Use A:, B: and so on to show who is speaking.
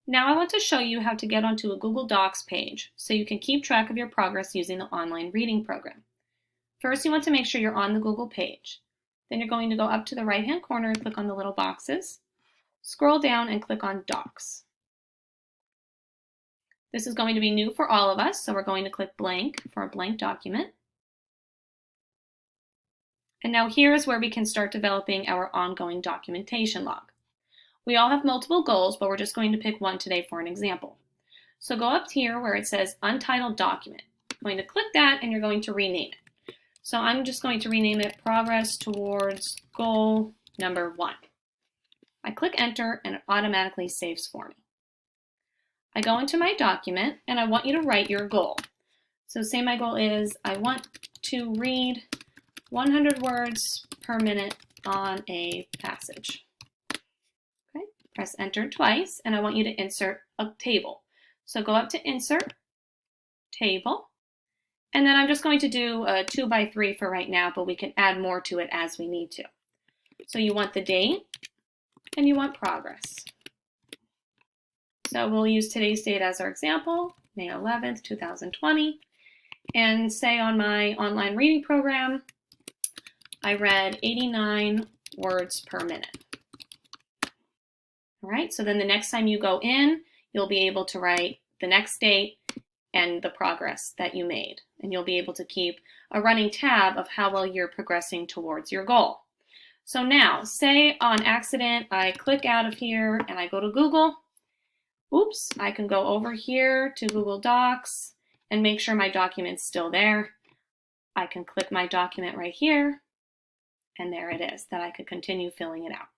A: Now I want to show you how to get onto a Google Docs page so you can keep track of your progress using the online reading program. First, you want to make sure you're on the Google page. Then you're going to go up to the right-hand corner and click on the little boxes. Scroll down and click on Docs. This is going to be new for all of us, so we're going to click blank for a blank document. And now here is where we can start developing our ongoing documentation log. We all have multiple goals, but we're just going to pick one today for an example. So go up here where it says Untitled Document. You're going to click that and you're going to rename it. So I'm just going to rename it Progress Towards Goal Number 1. I click Enter and it automatically saves for me. I go into my document and I want you to write your goal. So say my goal is I want to read 100 words per minute on a passage. Okay, press Enter twice and I want you to insert a table. So go up to Insert, Table, and then I'm just going to do a 2x3 for right now, but we can add more to it as we need to. So you want the date and you want progress. So we'll use today's date as our example, May 11th, 2020, and say on my online reading program, I read 89 words per minute. All right, so then the next time you go in, you'll be able to write the next date and the progress that you made. And you'll be able to keep a running tab of how well you're progressing towards your goal. So now, say on accident, I click out of here and I go to Google. Oops, I can go over here to Google Docs and make sure my document's still there. I can click my document right here, and there it is, that I could continue filling it out.